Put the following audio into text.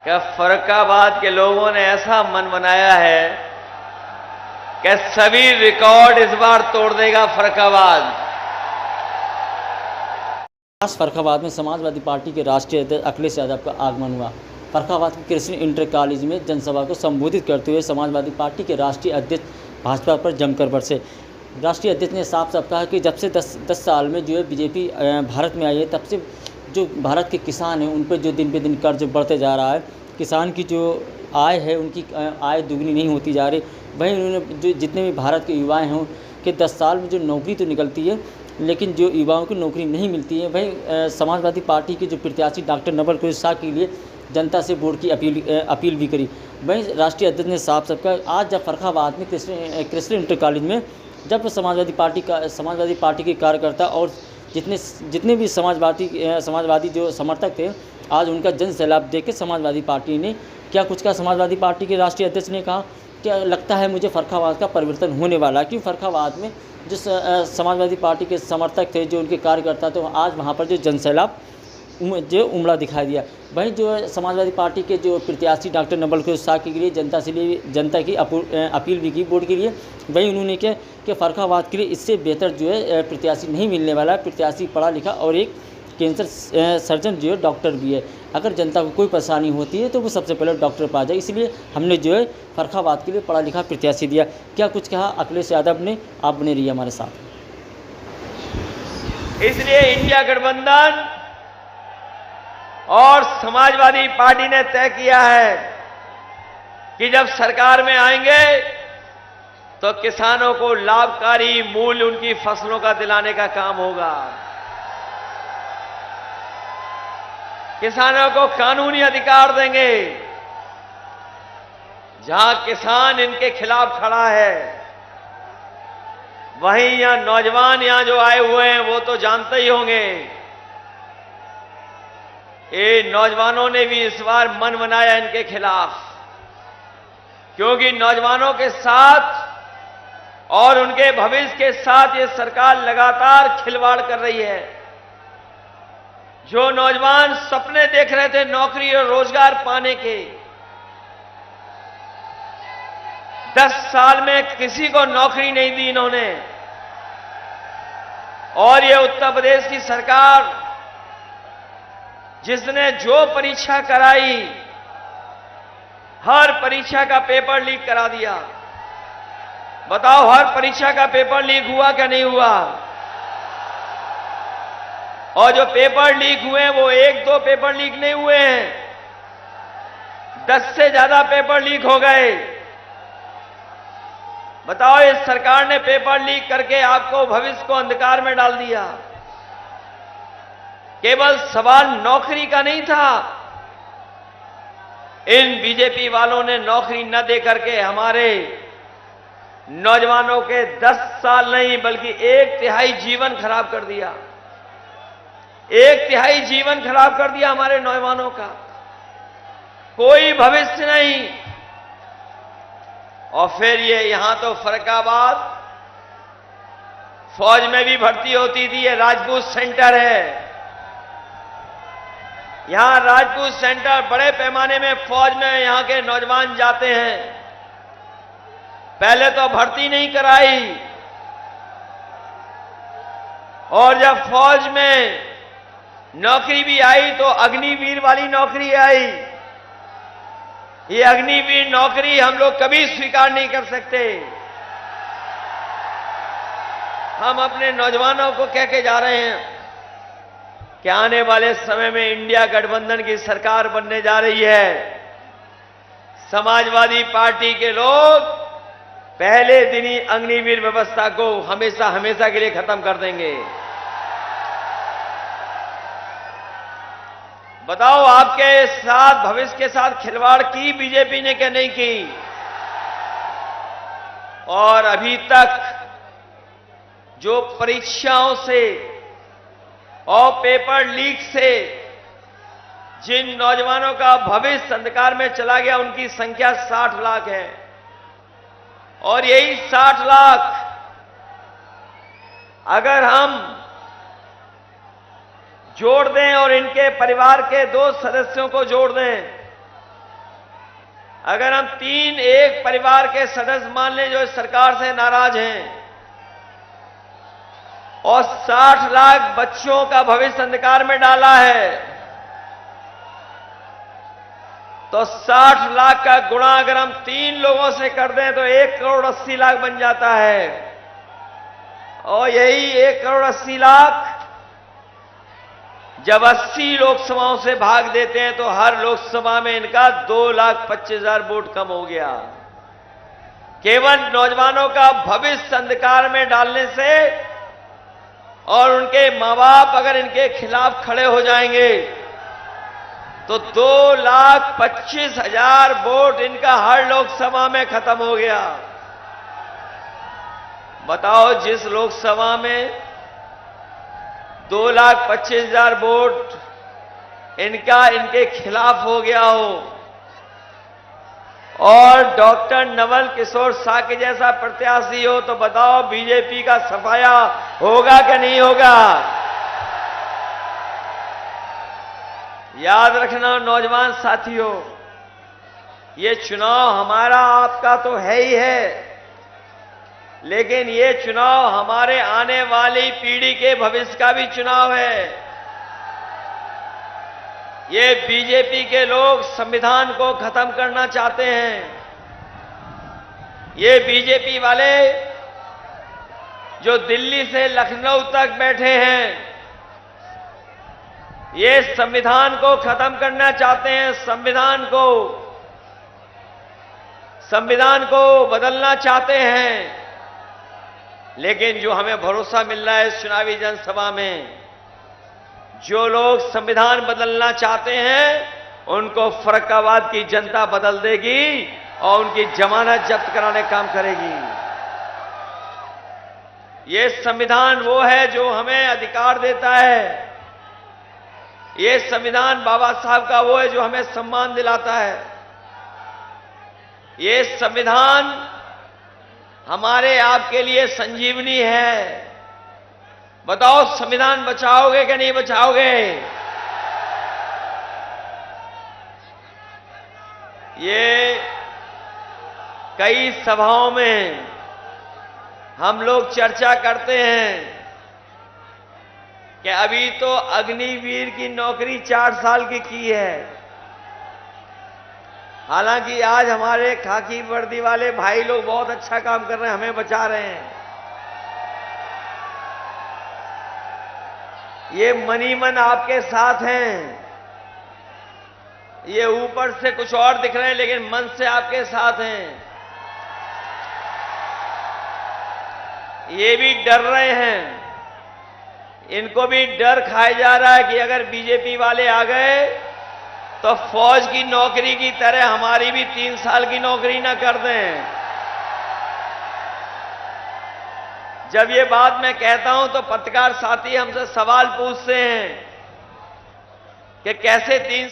कि फर्रुखाबाद के लोगों ने ऐसा मन बनाया है कि सभी रिकॉर्ड इस बार तोड़ देगा फर्रुखाबाद। आज फर्रुखाबाद में समाजवादी पार्टी के राष्ट्रीय अध्यक्ष अखिलेश यादव का आगमन हुआ। फर्रुखाबाद के कृष्ण इंटर कॉलेज में जनसभा को संबोधित करते हुए समाजवादी पार्टी के राष्ट्रीय अध्यक्ष भाजपा पर जमकर बरसे। राष्ट्रीय अध्यक्ष ने साफ साफ कहा कि जब से 10 साल में जो है बीजेपी भारत में आई है, तब से जो भारत के किसान हैं उन पर जो दिन पे दिन कर्ज बढ़ते जा रहा है, किसान की जो आय है उनकी आय दुगनी नहीं होती जा रही। वहीं उन्होंने जो जितने भी भारत के युवा हैं कि 10 साल में जो नौकरी तो निकलती है लेकिन जो युवाओं को नौकरी नहीं मिलती है। वहीं समाजवादी पार्टी के जो प्रत्याशी डॉक्टर नवल किशोर शाह के लिए जनता से वोट की अपील भी करी। वहीं राष्ट्रीय अध्यक्ष ने साफ साफ कहा, आज जब फर्रुखाबाद में कृष्ण इंटर कॉलेज में जब समाजवादी पार्टी के कार्यकर्ता और जितने भी समाजवादी जो समर्थक थे, आज उनका जन सैलाब देख के समाजवादी पार्टी ने क्या कुछ कहा। समाजवादी पार्टी के राष्ट्रीय अध्यक्ष ने कहा क्या लगता है मुझे फर्रुखाबाद का परिवर्तन होने वाला, क्यों फर्रुखाबाद में जो समाजवादी पार्टी के समर्थक थे, जो उनके कार्यकर्ता थे, आज वहाँ पर जो जनसैलाब जो उमड़ा दिखाई दिया। वहीं जो समाजवादी पार्टी के जो प्रत्याशी डॉक्टर नवल किशोर शाह के लिए जनता की अपील भी की वोट के लिए। वहीं उन्होंने क्या कि फर्रुखाबाद के लिए इससे बेहतर जो है प्रत्याशी नहीं मिलने वाला है। प्रत्याशी पढ़ा लिखा और एक कैंसर सर्जन जो है डॉक्टर भी है। अगर जनता को कोई परेशानी होती है तो वो सबसे पहले डॉक्टर पर आ जाए, इसलिए हमने जो है फर्रुखाबाद के लिए पढ़ा लिखा प्रत्याशी दिया। क्या कुछ कहा अखिलेश यादव ने, आप बने रहिए हमारे साथ। इसलिए इंडिया गठबंधन और समाजवादी पार्टी ने तय किया है कि जब सरकार में आएंगे तो किसानों को लाभकारी मूल्य उनकी फसलों का दिलाने का काम होगा। किसानों को कानूनी अधिकार देंगे। जहां किसान इनके खिलाफ खड़ा है, वहीं यहां नौजवान यहां जो आए हुए हैं वो तो जानते ही होंगे, ये नौजवानों ने भी इस बार मन बनाया इनके खिलाफ, क्योंकि नौजवानों के साथ और उनके भविष्य के साथ ये सरकार लगातार खिलवाड़ कर रही है। जो नौजवान सपने देख रहे थे नौकरी और रोजगार पाने के, 10 साल में किसी को नौकरी नहीं दी इन्होंने। और ये उत्तर प्रदेश की सरकार जिसने जो परीक्षा कराई, हर परीक्षा का पेपर लीक करा दिया। बताओ हर परीक्षा का पेपर लीक हुआ क्या नहीं हुआ? और जो पेपर लीक हुए हैं वो 1-2 पेपर लीक नहीं हुए हैं, 10 से ज्यादा पेपर लीक हो गए। बताओ इस सरकार ने पेपर लीक करके आपको भविष्य को अंधकार में डाल दिया। केवल सवाल नौकरी का नहीं था, इन बीजेपी वालों ने नौकरी न दे करके हमारे नौजवानों के 10 साल नहीं बल्कि 1/3 जीवन खराब कर दिया। 1/3 जीवन खराब कर दिया हमारे नौजवानों का, कोई भविष्य नहीं। और फिर ये यहां तो फर्रुखाबाद फौज में भी भर्ती होती थी, ये राजपूत सेंटर है। यहां राजपूत सेंटर बड़े पैमाने में फौज में यहां के नौजवान जाते हैं। पहले तो भर्ती नहीं कराई, और जब फौज में नौकरी भी आई तो अग्निवीर वाली नौकरी आई। ये अग्निवीर नौकरी हम लोग कभी स्वीकार नहीं कर सकते। हम अपने नौजवानों को कह के जा रहे हैं कि आने वाले समय में इंडिया गठबंधन की सरकार बनने जा रही है। समाजवादी पार्टी के लोग पहले दिन ही अग्निवीर व्यवस्था को हमेशा के लिए खत्म कर देंगे। बताओ आपके साथ भविष्य के साथ खिलवाड़ की बीजेपी ने क्या नहीं की? और अभी तक जो परीक्षाओं से और पेपर लीक से जिन नौजवानों का भविष्य अंधकार में चला गया, उनकी संख्या 60 लाख है। और यही 60 लाख अगर हम जोड़ दें और इनके परिवार के 2 सदस्यों को जोड़ दें अगर हम एक परिवार के सदस्य मान लें जो इस सरकार से नाराज हैं और 60 लाख बच्चों का भविष्य अंधकार में डाला है, तो 60 लाख का गुणा अगर हम 3 लोगों से कर दें तो 1,80,00,000 बन जाता है। और यही 1,80,00,000 जब 80 लोकसभाओं से भाग देते हैं तो हर लोकसभा में इनका 2,25,000 वोट कम हो गया। केवल नौजवानों का भविष्य अंधकार में डालने से और उनके मां बाप अगर इनके खिलाफ खड़े हो जाएंगे तो 2,25,000 वोट इनका हर लोकसभा में खत्म हो गया। बताओ, जिस लोकसभा में 2,25,000 वोट इनके खिलाफ हो गया हो और डॉक्टर नवल किशोर साके जैसा प्रत्याशी हो, तो बताओ बीजेपी का सफाया होगा कि नहीं होगा? याद रखना नौजवान साथियों, ये चुनाव हमारा आपका तो है ही है, लेकिन ये चुनाव हमारे आने वाली पीढ़ी के भविष्य का भी चुनाव है। ये बीजेपी के लोग संविधान को खत्म करना चाहते हैं। ये बीजेपी वाले जो दिल्ली से लखनऊ तक बैठे हैं, ये संविधान को खत्म करना चाहते हैं। संविधान को बदलना चाहते हैं। लेकिन जो हमें भरोसा मिल रहा है इस चुनावी जनसभा में, जो लोग संविधान बदलना चाहते हैं उनको फर्रुखाबाद की जनता बदल देगी और उनकी जमानत जब्त कराने का काम करेगी। ये संविधान वो है जो हमें अधिकार देता है। ये संविधान बाबा साहब का वो है जो हमें सम्मान दिलाता है। ये संविधान हमारे आपके लिए संजीवनी है। बताओ, संविधान बचाओगे कि नहीं बचाओगे? ये कई सभाओं में हम लोग चर्चा करते हैं कि अभी तो अग्निवीर की नौकरी 4 साल की है। हालांकि आज हमारे खाकी वर्दी वाले भाई लोग बहुत अच्छा काम कर रहे हैं, हमें बचा रहे हैं। ये मनी मन आपके साथ हैं। ये ऊपर से कुछ और दिख रहे हैं लेकिन मन से आपके साथ हैं। ये भी डर रहे हैं। इनको भी डर खाया जा रहा है कि अगर बीजेपी वाले आ गए तो फौज की नौकरी की तरह हमारी भी 3 साल की नौकरी ना कर दें। जब ये बात मैं कहता हूं तो पत्रकार साथी हमसे सवाल पूछते हैं कि कैसे 3